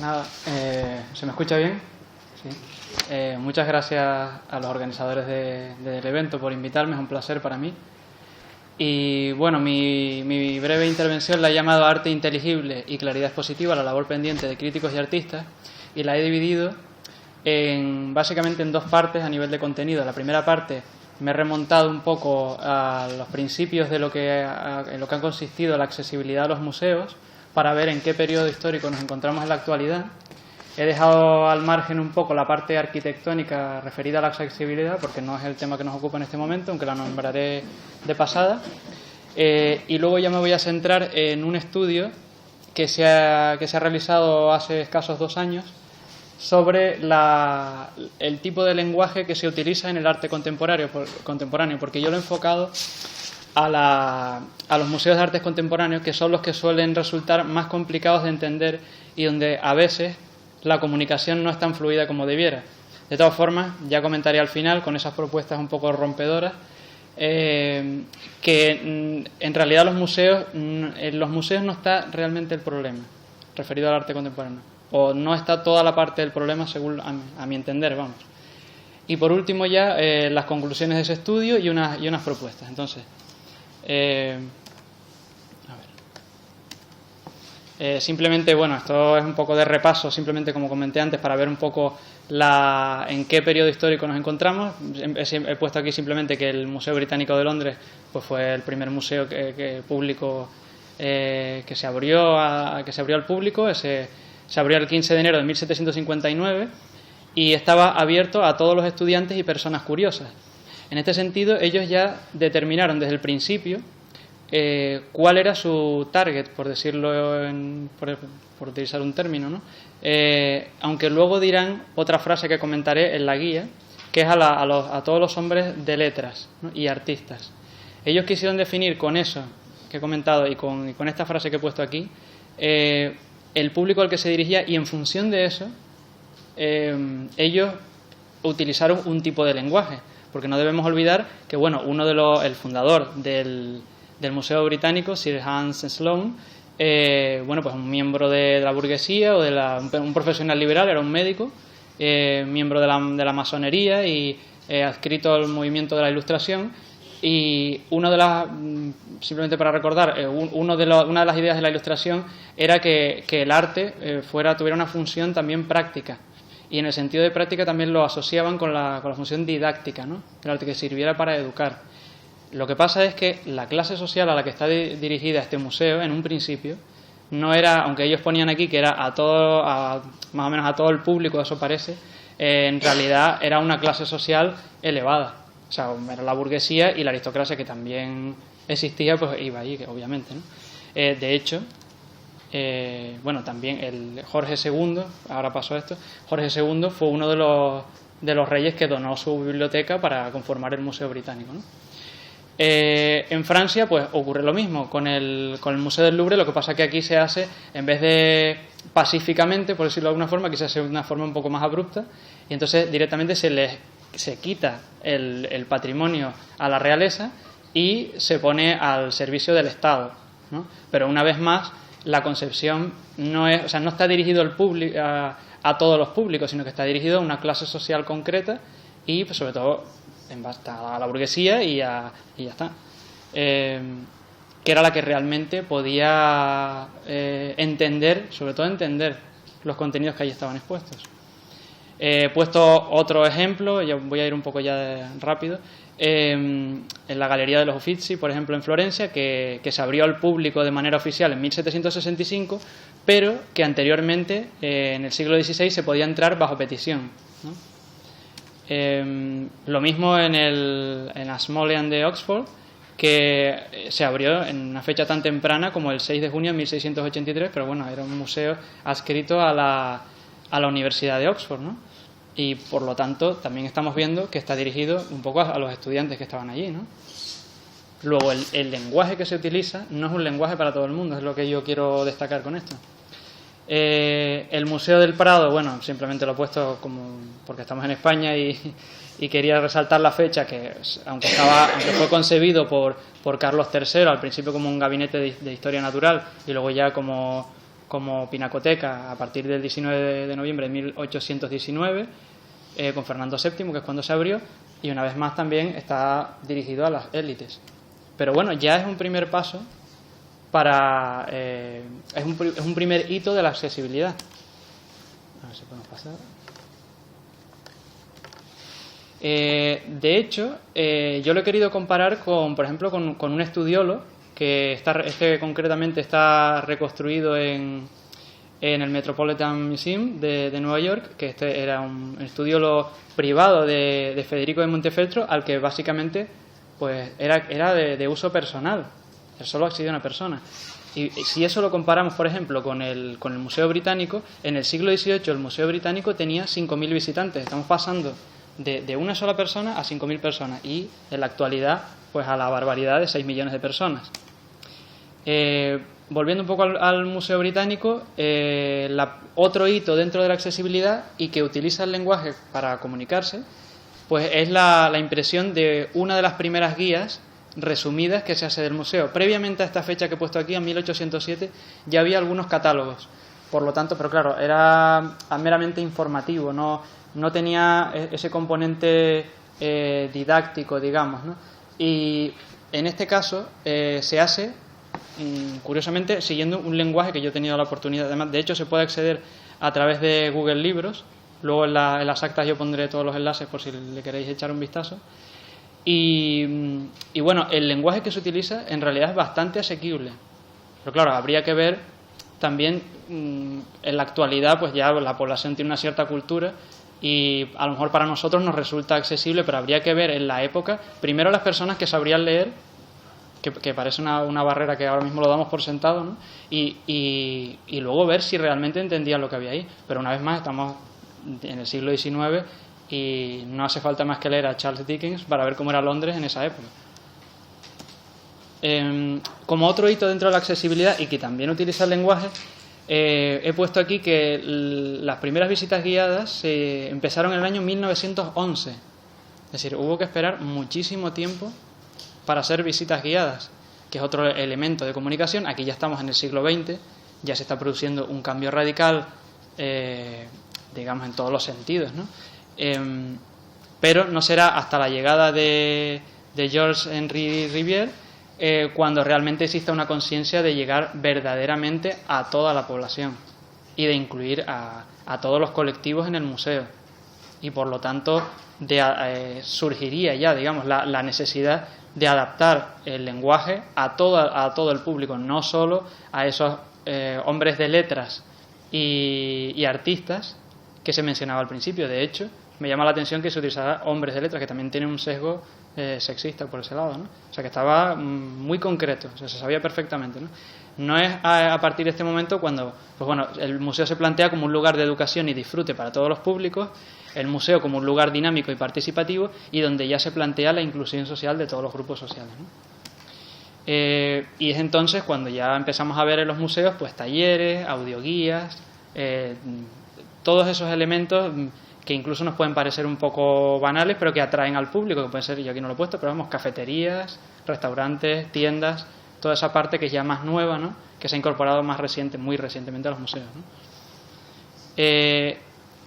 nada, ¿se me escucha bien? Sí. Muchas gracias a los organizadores del evento por invitarme, es un placer para mí. Y bueno, mi breve intervención la he llamado Arte inteligible y claridad expositiva, la labor pendiente de críticos y artistas, y la he dividido básicamente en dos partes a nivel de contenido. La primera parte me he remontado un poco a los principios de en lo que ha consistido la accesibilidad a los museos, para ver en qué periodo histórico nos encontramos en la actualidad. He dejado al margen un poco la parte arquitectónica referida a la accesibilidad, porque no es el tema que nos ocupa en este momento, aunque la nombraré de pasada. Y luego ya me voy a centrar en un estudio que se ha realizado hace escasos 2 años sobre el tipo de lenguaje que se utiliza en el arte contemporáneo, porque yo lo he enfocado a los museos de arte contemporáneo, que son los que suelen resultar más complicados de entender y donde a veces la comunicación no es tan fluida como debiera. De todas formas, ya comentaré al final con esas propuestas un poco rompedoras que en realidad en los museos no está realmente el problema referido al arte contemporáneo, o no está toda la parte del problema según a mi entender, vamos. Y por último ya las conclusiones de ese estudio y unas propuestas. Entonces, simplemente, bueno, esto es un poco de repaso, simplemente como comenté antes, para ver un poco en qué periodo histórico nos encontramos. He puesto aquí simplemente que el Museo Británico de Londres pues fue el primer museo público que se abrió al público. Se abrió el 15 de enero de 1759 y estaba abierto a todos los estudiantes y personas curiosas. En este sentido, ellos ya determinaron desde el principio cuál era su target, por decirlo, por utilizar un término, ¿no? Aunque luego dirán otra frase que comentaré en la guía, que es a todos los hombres de letras, ¿no? Y artistas. Ellos quisieron definir con eso que he comentado y con esta frase que he puesto aquí, el público al que se dirigía, y en función de eso, ellos utilizaron un tipo de lenguaje. Porque no debemos olvidar que, bueno, el fundador del Museo Británico, Sir Hans Sloane, pues un miembro de la burguesía o un profesional liberal, era un médico, miembro de la masonería y adscrito al movimiento de la Ilustración. Y simplemente para recordar, una de las ideas de la Ilustración era que el arte tuviera una función también práctica. Y en el sentido de práctica también lo asociaban con la función didáctica, ¿no? El arte que sirviera para educar. Lo que pasa es que la clase social a la que está dirigida este museo, en un principio, no era, aunque ellos ponían aquí que era más o menos a todo el público, eso parece, en realidad era una clase social elevada. O sea, era la burguesía y la aristocracia, que también existía, pues iba allí, obviamente, ¿no? De hecho, también el Jorge II, ahora pasó esto, Jorge II fue uno de los reyes que donó su biblioteca para conformar el Museo Británico, ¿no? En Francia pues ocurre lo mismo con el Museo del Louvre. Lo que pasa es que aquí se hace, en vez de pacíficamente, por decirlo de alguna forma, aquí se hace de una forma un poco más abrupta, y entonces directamente se quita el patrimonio a la realeza y se pone al servicio del Estado, ¿no? Pero una vez más, la concepción no está dirigido a todos los públicos, sino que está dirigido a una clase social concreta y pues, sobre todo a la burguesía y ya está, que era la que realmente podía sobre todo entender los contenidos que ahí estaban expuestos. He puesto otro ejemplo, ya voy a ir un poco ya rápido, en la Galería de los Uffizi, por ejemplo, en Florencia, que se abrió al público de manera oficial en 1765, pero que anteriormente, en el siglo XVI, se podía entrar bajo petición, ¿no? Lo mismo en Ashmolean de Oxford, que se abrió en una fecha tan temprana como el 6 de junio de 1683, pero bueno, era un museo adscrito a la Universidad de Oxford, ¿no? Y por lo tanto también estamos viendo que está dirigido un poco a los estudiantes que estaban allí, ¿no? Luego el lenguaje que se utiliza no es un lenguaje para todo el mundo, es lo que yo quiero destacar con esto. El Museo del Prado, bueno, simplemente lo he puesto porque estamos en España y quería resaltar la fecha, que aunque fue concebido por Carlos III al principio como un gabinete de historia natural y luego ya como como Pinacoteca a partir del 19 de noviembre de 1819, con Fernando VII, que es cuando se abrió, y una vez más también está dirigido a las élites. Pero bueno, ya es un primer paso para... es un primer hito de la accesibilidad. A ver si podemos pasar. De hecho, yo lo he querido comparar con, por ejemplo, con un estudiolo que concretamente está reconstruido en el Metropolitan Museum de Nueva York, que este era un estudiolo privado de Federico de Montefeltro, al que básicamente pues era de uso personal, solo accedía una persona. Y si eso lo comparamos, por ejemplo, con el Museo Británico, en el siglo XVIII el Museo Británico tenía 5.000 visitantes. Estamos pasando de una sola persona a 5.000 personas, y en la actualidad pues a la barbaridad de 6 millones de personas. Volviendo un poco al Museo Británico, otro hito dentro de la accesibilidad y que utiliza el lenguaje para comunicarse, pues es la impresión de una de las primeras guías resumidas que se hace del museo. Previamente a esta fecha que he puesto aquí, en 1807, ya había algunos catálogos, por lo tanto, pero claro, era meramente informativo, no tenía ese componente didáctico, digamos, ¿no? Y en este caso se hace, curiosamente, siguiendo un lenguaje que yo he tenido la oportunidad. Además, de hecho, se puede acceder a través de Google Libros. Luego en las actas yo pondré todos los enlaces por si le queréis echar un vistazo. Y bueno, el lenguaje que se utiliza en realidad es bastante asequible. Pero claro, habría que ver también, en la actualidad pues ya la población tiene una cierta cultura y a lo mejor para nosotros nos resulta accesible, pero habría que ver en la época, primero las personas que sabrían leer, que parece una barrera que ahora mismo lo damos por sentado, ¿no? Y luego ver si realmente entendían lo que había ahí. Pero una vez más estamos en el siglo XIX y no hace falta más que leer a Charles Dickens para ver cómo era Londres en esa época. Como otro hito dentro de la accesibilidad y que también utiliza el lenguaje, he puesto aquí que las primeras visitas guiadas se empezaron en el año 1911. Es decir, hubo que esperar muchísimo tiempo para hacer visitas guiadas, que es otro elemento de comunicación. Aquí ya estamos en el siglo XX, ya se está produciendo un cambio radical, digamos, en todos los sentidos, ¿no? Pero no será hasta la llegada de Georges Henri Rivière cuando realmente exista una conciencia de llegar verdaderamente a toda la población y de incluir a todos los colectivos en el museo. Y por lo tanto surgiría ya, digamos, la necesidad de adaptar el lenguaje a todo el público, no solo a esos hombres de letras y artistas que se mencionaba al principio. De hecho, me llama la atención que se utilizara hombres de letras, que también tienen un sesgo sexista por ese lado, ¿no? O sea, que estaba muy concreto, o sea, se sabía perfectamente, ¿no? No es a partir de este momento cuando, pues bueno, el museo se plantea como un lugar de educación y disfrute para todos los públicos, el museo como un lugar dinámico y participativo, y donde ya se plantea la inclusión social de todos los grupos sociales, ¿no? Y es entonces cuando ya empezamos a ver en los museos pues talleres, audioguías, todos esos elementos que incluso nos pueden parecer un poco banales, pero que atraen al público, que pueden ser, yo aquí no lo he puesto, pero vamos, cafeterías, restaurantes, tiendas, toda esa parte que es ya más nueva, ¿no? Que se ha incorporado muy recientemente a los museos, ¿no? ¿Qué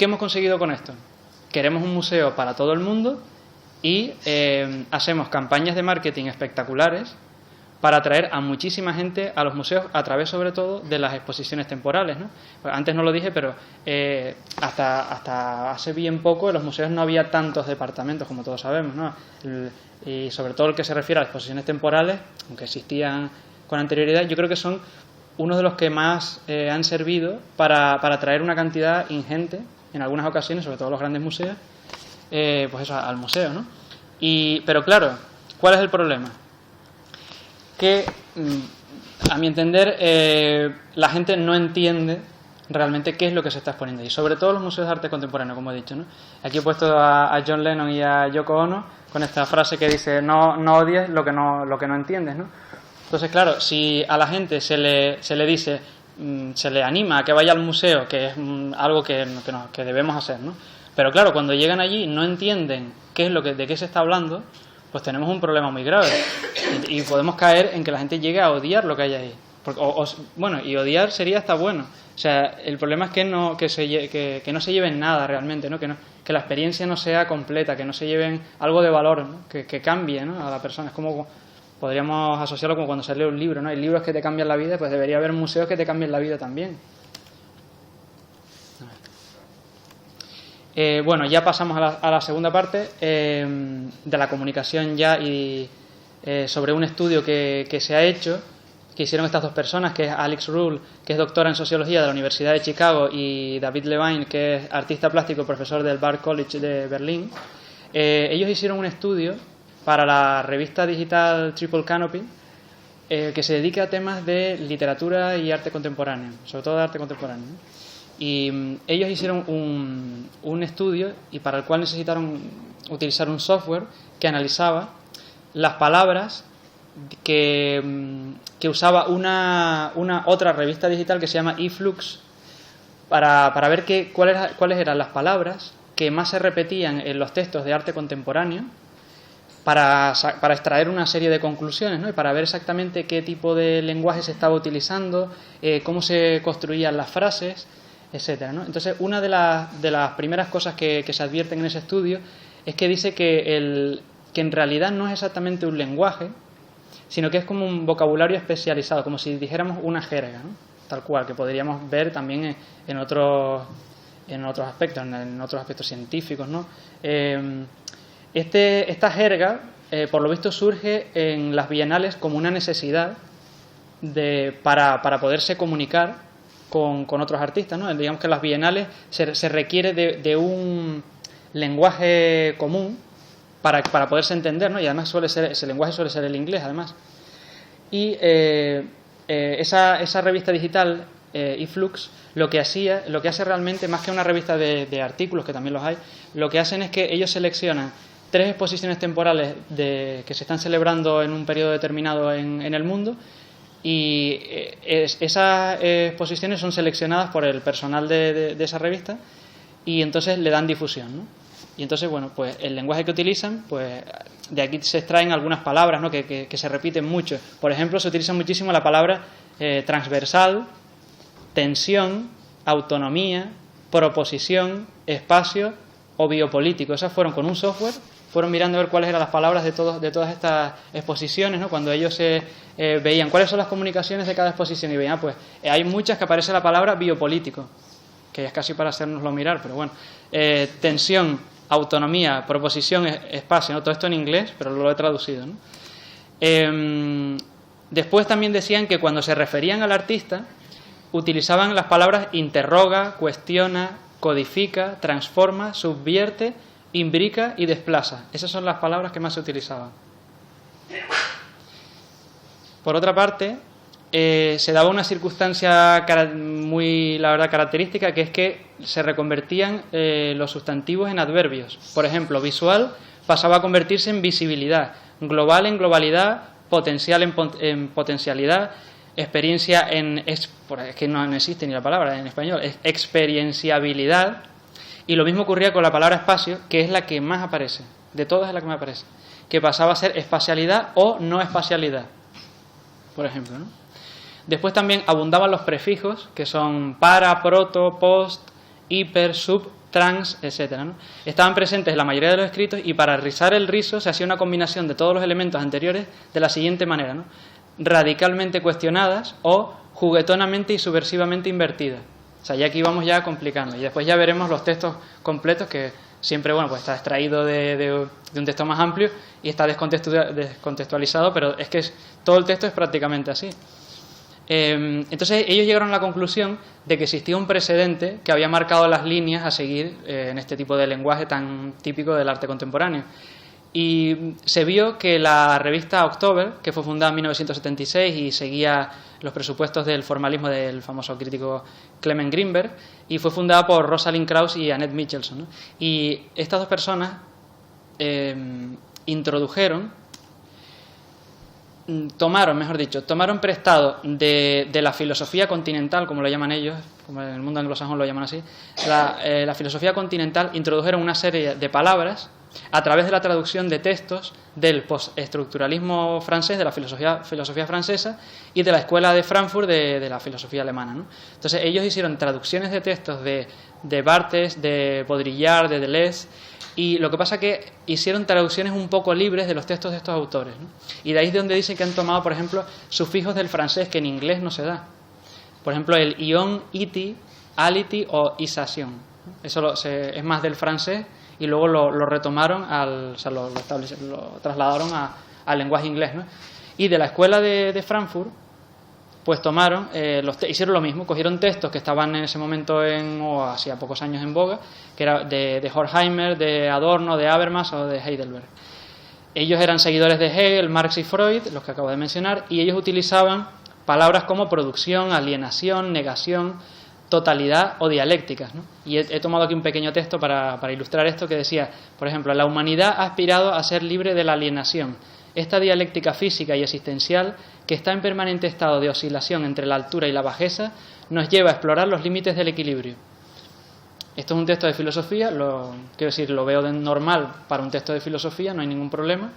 hemos conseguido con esto? Queremos un museo para todo el mundo y hacemos campañas de marketing espectaculares para atraer a muchísima gente a los museos a través, sobre todo, de las exposiciones temporales, ¿no? Pues antes no lo dije, pero hasta hace bien poco en los museos no había tantos departamentos, como todos sabemos, ¿no? Y sobre todo el que se refiere a exposiciones temporales, aunque existían con anterioridad, yo creo que son uno de los que más han servido para atraer una cantidad ingente, en algunas ocasiones, sobre todo los grandes museos, pues eso, al museo, ¿no? Pero claro, ¿cuál es el problema? Que, a mi entender, la gente no entiende realmente qué es lo que se está exponiendo ahí, sobre todo los museos de arte contemporáneo, como he dicho, ¿no? Aquí he puesto a John Lennon y a Yoko Ono con esta frase que dice no odies lo que no entiendes, ¿no? Entonces, claro, si a la gente se le dice, se le anima a que vaya al museo, que es algo que debemos hacer, ¿no? Pero claro, cuando llegan allí no entienden de qué se está hablando, pues tenemos un problema muy grave y podemos caer en que la gente llegue a odiar lo que hay ahí. Bueno, y odiar sería hasta bueno. O sea, el problema es que no se lleven nada realmente, ¿no? Que la experiencia no sea completa, que no se lleven algo de valor, ¿no? Que cambie, ¿no?, a la persona. Es como, podríamos asociarlo como cuando se lee un libro, ¿no? Hay libros que te cambian la vida, pues debería haber museos que te cambien la vida también. Bueno, ya pasamos a la segunda parte de la comunicación ya y sobre un estudio que se ha hecho, que hicieron estas dos personas, que es Alex Ruhl, que es doctora en Sociología de la Universidad de Chicago, y David Levine, que es artista plástico y profesor del Bard College de Berlín. Ellos hicieron un estudio para la revista digital Triple Canopy, que se dedica a temas de literatura y arte contemporáneo, sobre todo de arte contemporáneo, ¿no? Y ellos hicieron un estudio y para el cual necesitaron utilizar un software que analizaba las palabras que usaba una otra revista digital que se llama eFlux para ver cuáles eran las palabras que más se repetían en los textos de arte contemporáneo para extraer una serie de conclusiones, ¿no? Y para ver exactamente qué tipo de lenguaje se estaba utilizando, cómo se construían las frases, etcétera, ¿no? Entonces, una de las primeras cosas que se advierten en ese estudio es que dice que en realidad no es exactamente un lenguaje, sino que es como un vocabulario especializado, como si dijéramos una jerga, ¿no? Tal cual, que podríamos ver también en otros aspectos científicos, ¿no? Esta jerga, por lo visto, surge en las bienales como una necesidad para poderse comunicar con otros artistas, ¿no? Digamos que en las bienales se requiere de un lenguaje común para poderse entender, ¿no? Y además ese lenguaje suele ser el inglés, además. Y esa revista digital, eFlux, lo que hace realmente, más que una revista de artículos, que también los hay, lo que hacen es que ellos seleccionan 3 exposiciones temporales que se están celebrando en un periodo determinado en el mundo, y esas exposiciones son seleccionadas por el personal de esa revista y entonces le dan difusión, ¿no? Y entonces, bueno, pues el lenguaje que utilizan, pues de aquí se extraen algunas palabras, ¿no?, que se repiten mucho. Por ejemplo, se utiliza muchísimo la palabra transversal, tensión, autonomía, proposición, espacio o biopolítico. Esas fueron con un software, fueron mirando a ver cuáles eran las palabras de todas estas exposiciones, ¿no? Cuando ellos veían cuáles son las comunicaciones de cada exposición y veían, pues hay muchas que aparece la palabra biopolítico, que es casi para hacérnoslo mirar, pero bueno, tensión, autonomía, proposición, espacio, ¿no? Todo esto en inglés, pero lo he traducido, ¿no? Después también decían que cuando se referían al artista utilizaban las palabras interroga, cuestiona, codifica, transforma, subvierte, imbrica y desplaza. Esas son las palabras que más se utilizaban. Por otra parte, se daba una circunstancia muy, la verdad, característica, que es que se reconvertían los sustantivos en adverbios. Por ejemplo, visual pasaba a convertirse en visibilidad, global en globalidad, potencial en potencialidad, experiencia es que no existe ni la palabra en español, es experienciabilidad. Y lo mismo ocurría con la palabra espacio, que es la que más aparece, de todas es la que más aparece, que pasaba a ser espacialidad o no espacialidad, por ejemplo, ¿no? Después también abundaban los prefijos, que son para, proto, post, hiper, sub, trans, etcétera, ¿no? Estaban presentes en la mayoría de los escritos y para rizar el rizo se hacía una combinación de todos los elementos anteriores de la siguiente manera, ¿no? Radicalmente cuestionadas o juguetonamente y subversivamente invertidas. O sea, ya aquí vamos ya complicando. Y después ya veremos los textos completos, que siempre, bueno, pues está extraído de un texto más amplio y está descontextualizado, pero es que todo el texto es prácticamente así. Entonces ellos llegaron a la conclusión de que existía un precedente que había marcado las líneas a seguir en este tipo de lenguaje tan típico del arte contemporáneo. Y se vio que la revista October, que fue fundada en 1976 y seguía los presupuestos del formalismo del famoso crítico Clement Greenberg, y fue fundada por Rosalind Krauss y Annette Michelson, ¿no? Y estas dos personas tomaron prestado de la filosofía continental, como lo llaman ellos, como en el mundo anglosajón lo llaman así, la filosofía continental, introdujeron una serie de palabras a través de la traducción de textos del postestructuralismo francés, de la filosofía francesa y de la escuela de Frankfurt de la filosofía alemana, ¿no? Entonces ellos hicieron traducciones de textos de Barthes, de Baudrillard, de Deleuze, y lo que pasa es que hicieron traducciones un poco libres de los textos de estos autores, ¿no? Y de ahí es donde dicen que han tomado, por ejemplo, sufijos del francés que en inglés no se da. Por ejemplo, el ion, iti, ality o isation. Eso es más del francés y luego lo retomaron, lo trasladaron al lenguaje inglés, ¿no? Y de la escuela de Frankfurt, pues tomaron, hicieron lo mismo, cogieron textos que estaban en ese momento o hacía pocos años en boga, que era de Horkheimer, de Adorno, de Habermas o de Heidelberg. Ellos eran seguidores de Hegel, Marx y Freud, los que acabo de mencionar, y ellos utilizaban palabras como producción, alienación, negación, totalidad o dialécticas, ¿no? Y he tomado aquí un pequeño texto para ilustrar esto que decía, por ejemplo, la humanidad ha aspirado a ser libre de la alienación. Esta dialéctica física y existencial, que está en permanente estado de oscilación entre la altura y la bajeza, nos lleva a explorar los límites del equilibrio. Esto es un texto de filosofía, quiero decir, lo veo de normal para un texto de filosofía, no hay ningún problema,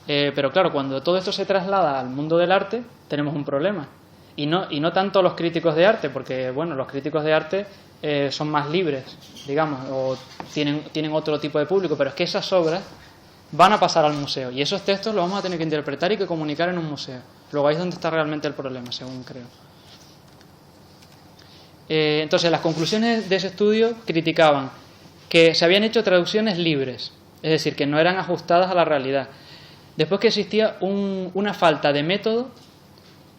pero claro, cuando todo esto se traslada al mundo del arte, tenemos un problema. Y no tanto los críticos de arte, porque bueno, los críticos de arte son más libres, digamos, o tienen otro tipo de público, pero es que esas obras van a pasar al museo y esos textos los vamos a tener que interpretar y que comunicar en un museo. Luego ahí es donde está realmente el problema, según creo. Entonces, las conclusiones de ese estudio criticaban que se habían hecho traducciones libres, es decir, que no eran ajustadas a la realidad. Después que existía una falta de método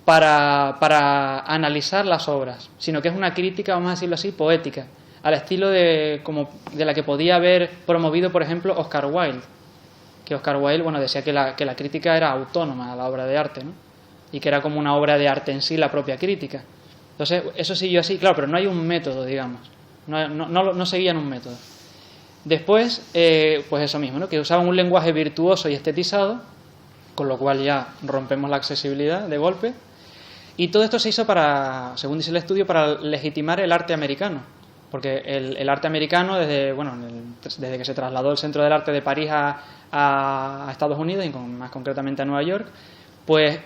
para analizar las obras, sino que es una crítica, vamos a decirlo así, poética, al estilo de la que podía haber promovido, por ejemplo, Oscar Wilde. Que Oscar Wilde, bueno, decía que la crítica era autónoma a la obra de arte, ¿no? Y que era como una obra de arte en sí la propia crítica. Entonces, eso siguió así, claro, pero no hay un método, digamos. No seguían un método. Después, pues eso mismo, ¿no? Que usaban un lenguaje virtuoso y estetizado, con lo cual ya rompemos la accesibilidad de golpe. Y todo esto se hizo según dice el estudio, para legitimar el arte americano. Porque el arte americano, desde que se trasladó el Centro del Arte de París a Estados Unidos, y más concretamente a Nueva York, pues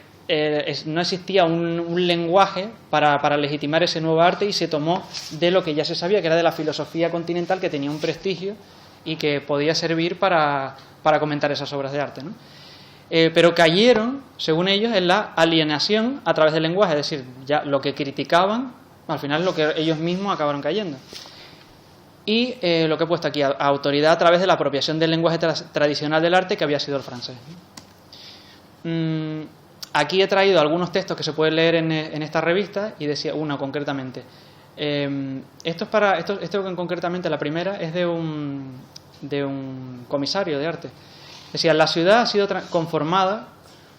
no existía un lenguaje para legitimar ese nuevo arte, y se tomó de lo que ya se sabía, que era de la filosofía continental, que tenía un prestigio y que podía servir para comentar esas obras de arte, ¿no? Pero cayeron, según ellos, en la alienación a través del lenguaje, es decir, ya lo que criticaban, al final lo que ellos mismos acabaron cayendo. Y lo que he puesto aquí, autoridad a través de la apropiación del lenguaje tradicional del arte, que había sido el francés. Aquí he traído algunos textos que se pueden leer en esta revista, y decía uno concretamente. Esto concretamente, la primera, es de un comisario de arte. Decía, la ciudad ha sido conformada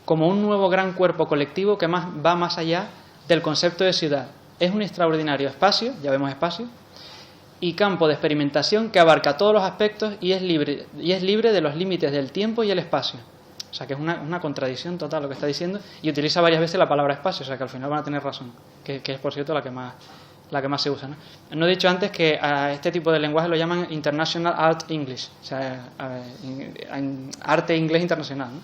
como un nuevo gran cuerpo colectivo que va más allá del concepto de ciudad. Es un extraordinario espacio, ya vemos espacio, y campo de experimentación que abarca todos los aspectos y es libre de los límites del tiempo y el espacio. O sea, que es una contradicción total lo que está diciendo, y utiliza varias veces la palabra espacio, o sea, que al final van a tener razón, que es, por cierto, la que más se usa, ¿no? No he dicho antes que a este tipo de lenguaje lo llaman International Art English, o sea, arte inglés internacional, ¿no?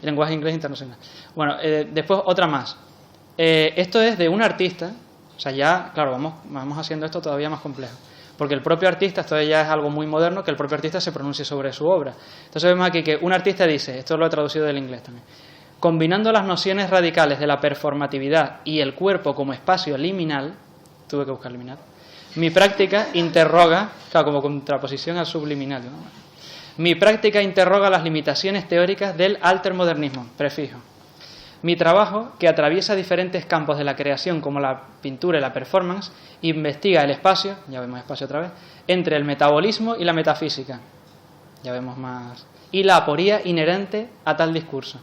El lenguaje inglés internacional. Bueno, después otra más. Esto es de un artista, o sea, ya, claro, vamos haciendo esto todavía más complejo, porque el propio artista, esto ya es algo muy moderno, que el propio artista se pronuncie sobre su obra. Entonces vemos aquí que un artista dice, esto lo he traducido del inglés también, combinando las nociones radicales de la performatividad y el cuerpo como espacio liminal, tuve que buscar liminal, mi práctica interroga, claro, como contraposición al subliminal, ¿no? Mi práctica interroga las limitaciones teóricas del altermodernismo, prefijo. Mi trabajo, que atraviesa diferentes campos de la creación como la pintura y la performance, investiga el espacio, ya vemos espacio otra vez, entre el metabolismo y la metafísica, ya vemos más, y la aporía inherente a tal discurso.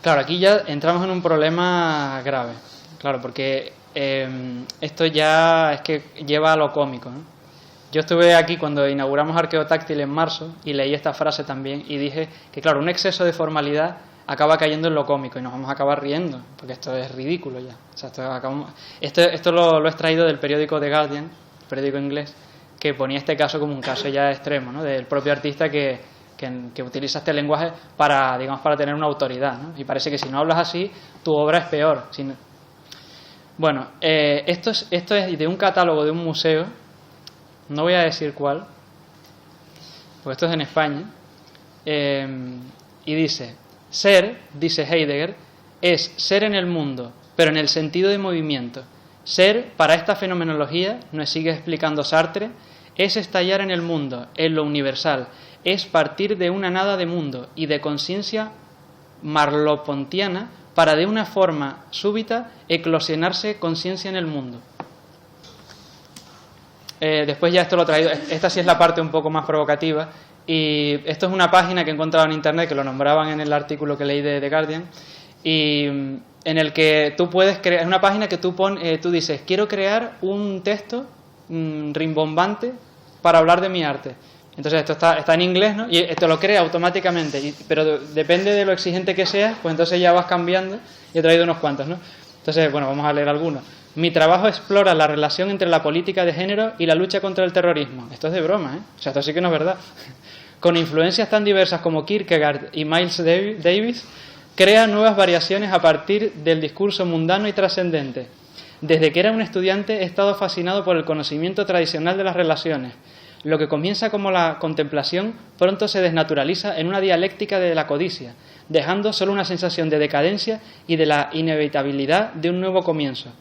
Claro, aquí ya entramos en un problema grave, claro, porque esto ya es que lleva a lo cómico, ¿no? Yo estuve aquí cuando inauguramos Arqueotáctil en marzo y leí esta frase también y dije que, claro, un exceso de formalidad acaba cayendo en lo cómico y nos vamos a acabar riendo, porque esto es ridículo ya. O sea, esto lo he extraído del periódico The Guardian, el periódico inglés, que ponía este caso como un caso ya extremo, ¿no? Del propio artista que utiliza este lenguaje para, digamos, para tener una autoridad, ¿no? Y parece que si no hablas así, tu obra es peor. Bueno, esto es de un catálogo de un museo, no voy a decir cuál, porque esto es en España, y dice: ser, dice Heidegger, es ser en el mundo, pero en el sentido de movimiento. Ser, para esta fenomenología, nos sigue explicando Sartre, es estallar en el mundo, en lo universal, es partir de una nada de mundo y de conciencia marlopontiana para de una forma súbita eclosionarse conciencia en el mundo. Después ya esto lo he traído, esta sí es la parte un poco más provocativa, y esto es una página que he encontrado en internet, que lo nombraban en el artículo que leí de The Guardian, y en el que tú puedes crear, es una página que tú dices, quiero crear un texto rimbombante para hablar de mi arte. Entonces esto está en inglés, ¿no? Y esto lo crea automáticamente, pero depende de lo exigente que seas, pues entonces ya vas cambiando, y he traído unos cuantos, ¿no? Entonces, bueno, vamos a leer algunos. Mi trabajo explora la relación entre la política de género y la lucha contra el terrorismo. Esto es de broma, ¿eh? O sea, esto sí que no es verdad. Con influencias tan diversas como Kierkegaard y Miles Davis, crea nuevas variaciones a partir del discurso mundano y trascendente. Desde que era un estudiante he estado fascinado por el conocimiento tradicional de las relaciones. Lo que comienza como la contemplación pronto se desnaturaliza en una dialéctica de la codicia, dejando solo una sensación de decadencia y de la inevitabilidad de un nuevo comienzo.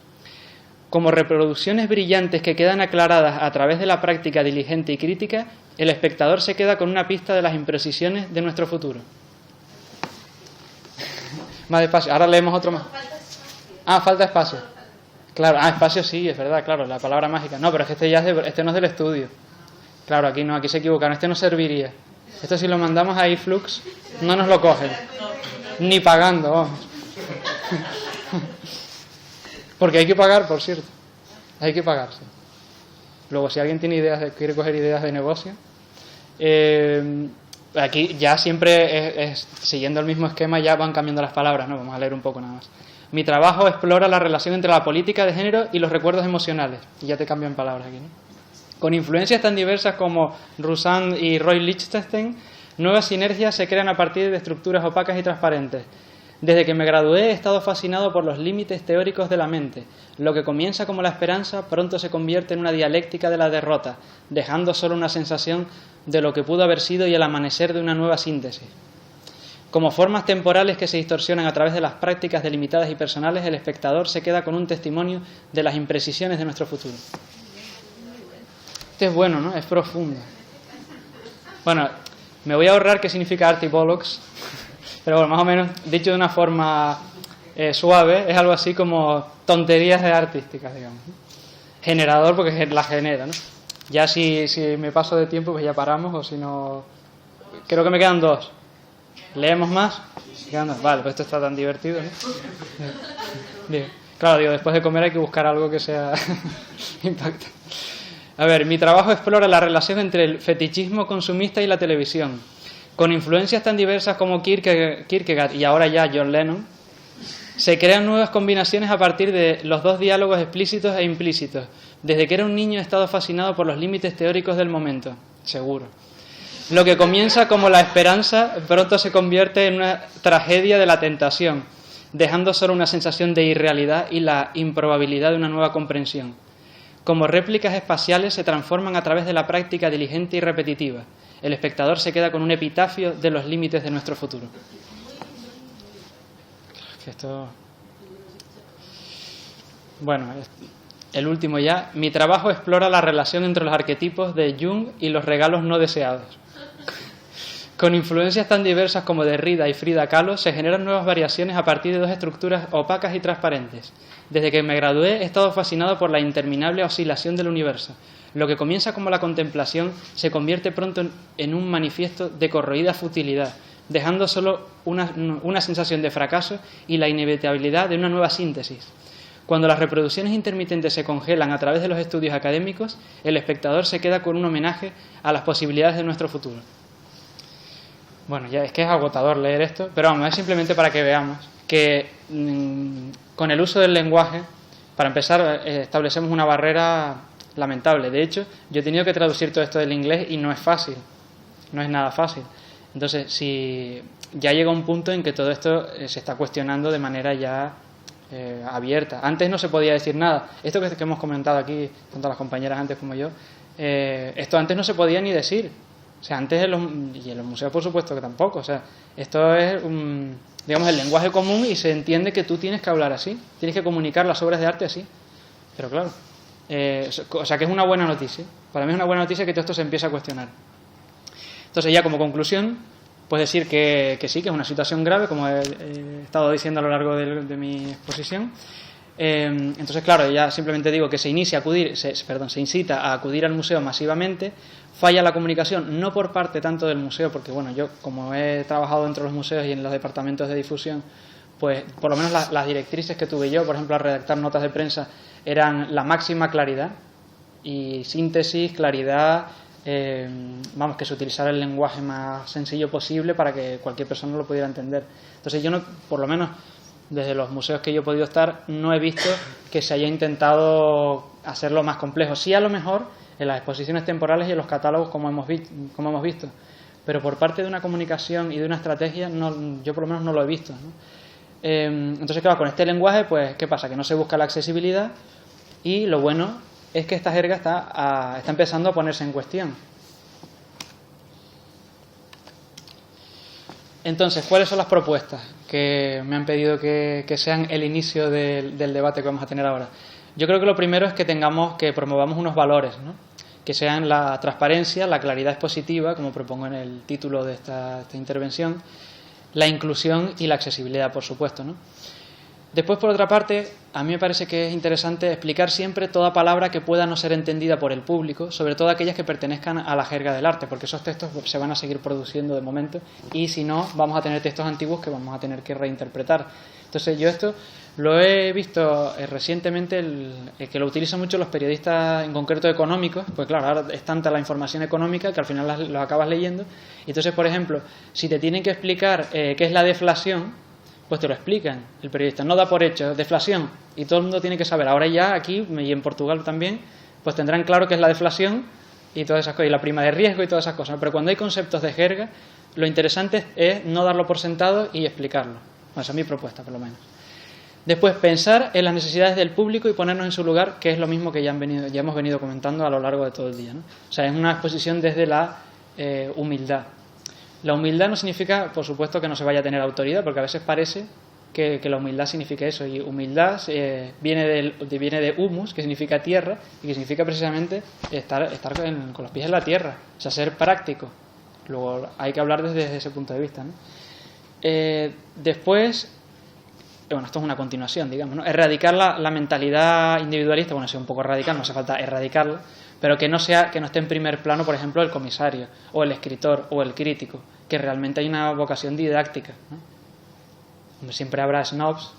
Como reproducciones brillantes que quedan aclaradas a través de la práctica diligente y crítica, el espectador se queda con una pista de las imprecisiones de nuestro futuro. Más despacio, ahora leemos otro más. Falta espacio. Claro, espacio sí, es verdad, claro, la palabra mágica. No, pero es que este no es del estudio. Claro, aquí no, aquí se equivocaron, este no serviría. Esto si lo mandamos a iFlux, no nos lo cogen. Ni pagando, vamos. Porque hay que pagar, por cierto. Hay que pagar, sí. Luego, si alguien tiene quiere coger ideas de negocio, aquí ya siempre siguiendo el mismo esquema, ya van cambiando las palabras, ¿no? Vamos a leer un poco nada más. Mi trabajo explora la relación entre la política de género y los recuerdos emocionales. Y ya te cambian palabras aquí, ¿no? Con influencias tan diversas como Rousseau y Roy Lichtenstein, nuevas sinergias se crean a partir de estructuras opacas y transparentes. Desde que me gradué he estado fascinado por los límites teóricos de la mente. Lo que comienza como la esperanza pronto se convierte en una dialéctica de la derrota, dejando solo una sensación de lo que pudo haber sido y el amanecer de una nueva síntesis. Como formas temporales que se distorsionan a través de las prácticas delimitadas y personales, el espectador se queda con un testimonio de las imprecisiones de nuestro futuro. Este es bueno, ¿no? Es profundo. Bueno, me voy a ahorrar qué significa arte y bollocks, pero bueno, más o menos, dicho de una forma suave, es algo así como tonterías artísticas, digamos. Generador, porque la genera, ¿no? Ya si me paso de tiempo, pues ya paramos, o si no... Creo que me quedan dos. ¿Leemos más? Vale, pues esto está tan divertido, ¿no? Bien. Claro, digo, después de comer hay que buscar algo que sea impactante. A ver, mi trabajo explora la relación entre el fetichismo consumista y la televisión. Con influencias tan diversas como Kierkegaard y ahora ya John Lennon, se crean nuevas combinaciones a partir de los dos diálogos explícitos e implícitos. Desde que era un niño he estado fascinado por los límites teóricos del momento, seguro. Lo que comienza como la esperanza pronto se convierte en una tragedia de la tentación, dejando solo una sensación de irrealidad y la improbabilidad de una nueva comprensión. Como réplicas espaciales se transforman a través de la práctica diligente y repetitiva. El espectador se queda con un epitafio de los límites de nuestro futuro. Bueno, el último ya. Mi trabajo explora la relación entre los arquetipos de Jung y los regalos no deseados. Con influencias tan diversas como Derrida y Frida Kahlo, se generan nuevas variaciones a partir de dos estructuras opacas y transparentes. Desde que me gradué he estado fascinado por la interminable oscilación del universo. Lo que comienza como la contemplación se convierte pronto en un manifiesto de corroída futilidad, dejando solo una sensación de fracaso y la inevitabilidad de una nueva síntesis. Cuando las reproducciones intermitentes se congelan a través de los estudios académicos, el espectador se queda con un homenaje a las posibilidades de nuestro futuro. Bueno, ya es que es agotador leer esto, pero vamos, es simplemente para que veamos que con el uso del lenguaje, para empezar, establecemos una barrera lamentable. De hecho, yo he tenido que traducir todo esto del inglés y no es fácil, no es nada fácil. Entonces, si ya llega un punto en que todo esto se está cuestionando de manera ya abierta. Antes no se podía decir nada. Esto que hemos comentado aquí, tanto las compañeras antes como yo, esto antes no se podía ni decir. O sea, antes y en los museos por supuesto que tampoco. O sea, esto es digamos el lenguaje común y se entiende que tú tienes que hablar así, tienes que comunicar las obras de arte así. Pero claro, o sea que es una buena noticia. Para mí es una buena noticia que todo esto se empiece a cuestionar. Entonces ya como conclusión, pues decir que sí, que es una situación grave, como he estado diciendo a lo largo de mi exposición. Entonces, claro, ya simplemente digo que se incita a acudir al museo masivamente. Falla la comunicación, no por parte tanto del museo, porque bueno, yo como he trabajado dentro de los museos y en los departamentos de difusión, pues por lo menos las directrices que tuve yo, por ejemplo, al redactar notas de prensa, eran la máxima claridad y síntesis, claridad, que se utilizara el lenguaje más sencillo posible para que cualquier persona lo pudiera entender. Entonces yo no, por lo menos desde los museos que yo he podido estar, no he visto que se haya intentado hacerlo más complejo. Sí, a lo mejor en las exposiciones temporales y en los catálogos como hemos visto, pero por parte de una comunicación y de una estrategia yo por lo menos no lo he visto, ¿no? Entonces claro, con este lenguaje pues ¿qué pasa? Que no se busca la accesibilidad y lo bueno es que esta jerga está empezando a ponerse en cuestión. Entonces, ¿cuáles son las propuestas que me han pedido que sean el inicio del debate que vamos a tener ahora? Yo creo que lo primero es que promovamos unos valores, ¿no? Que sean la transparencia, la claridad expositiva, como propongo en el título de esta intervención, la inclusión y la accesibilidad, por supuesto, ¿no? Después, por otra parte, a mí me parece que es interesante explicar siempre toda palabra que pueda no ser entendida por el público, sobre todo aquellas que pertenezcan a la jerga del arte, porque esos textos se van a seguir produciendo de momento y si no, vamos a tener textos antiguos que vamos a tener que reinterpretar. Entonces yo esto lo he visto recientemente, que lo utilizan mucho los periodistas, en concreto económicos, pues claro, ahora es tanta la información económica que al final lo acabas leyendo. Y entonces, por ejemplo, si te tienen que explicar qué es la deflación, pues te lo explican el periodista, no da por hecho, deflación, y todo el mundo tiene que saber. Ahora ya aquí, y en Portugal también, pues tendrán claro qué es la deflación y todas esas cosas, y la prima de riesgo y todas esas cosas. Pero cuando hay conceptos de jerga, lo interesante es no darlo por sentado y explicarlo. Bueno, esa es mi propuesta, por lo menos. Después, pensar en las necesidades del público y ponernos en su lugar, que es lo mismo que ya hemos venido comentando a lo largo de todo el día, ¿no? O sea, es una exposición desde la humildad. La humildad no significa, por supuesto, que no se vaya a tener autoridad, porque a veces parece que la humildad significa eso, y humildad viene de humus, que significa tierra, y que significa precisamente estar con los pies en la tierra, o sea, ser práctico. Luego hay que hablar desde ese punto de vista, ¿no? Después, bueno, esto es una continuación, digamos, ¿no? Erradicar la mentalidad individualista, bueno, es un poco radical, no hace falta erradicarla, pero que no esté en primer plano, por ejemplo, el comisario, o el escritor, o el crítico, que realmente hay una vocación didáctica, ¿no? Siempre habrá snobs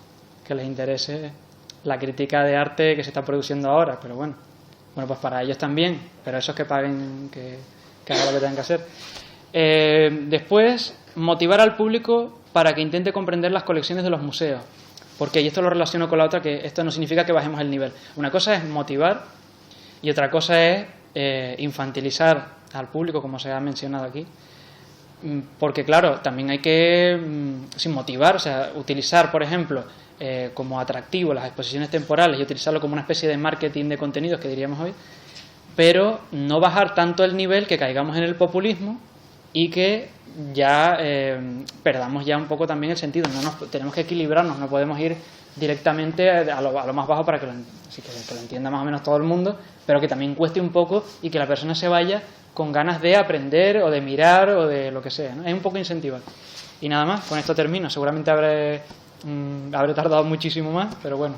que les interese la crítica de arte que se está produciendo ahora, pero bueno, pues para ellos también, pero esos que paguen, que hagan lo que tengan que hacer. Después, motivar al público para que intente comprender las colecciones de los museos, porque, y esto lo relaciono con la otra, que esto no significa que bajemos el nivel. Una cosa es motivar y otra cosa es infantilizar al público, como se ha mencionado aquí, porque claro, también hay que sin motivar, o sea, utilizar, por ejemplo, como atractivo las exposiciones temporales y utilizarlo como una especie de marketing de contenidos, que diríamos hoy, pero no bajar tanto el nivel que caigamos en el populismo y que ya perdamos ya un poco también el sentido. Tenemos que equilibrarnos, no podemos ir directamente a lo más bajo para que lo entienda más o menos todo el mundo, pero que también cueste un poco y que la persona se vaya con ganas de aprender o de mirar o de lo que sea, ¿no? Es un poco incentivar. Y nada más, con esto termino. Seguramente habré tardado muchísimo más, pero bueno.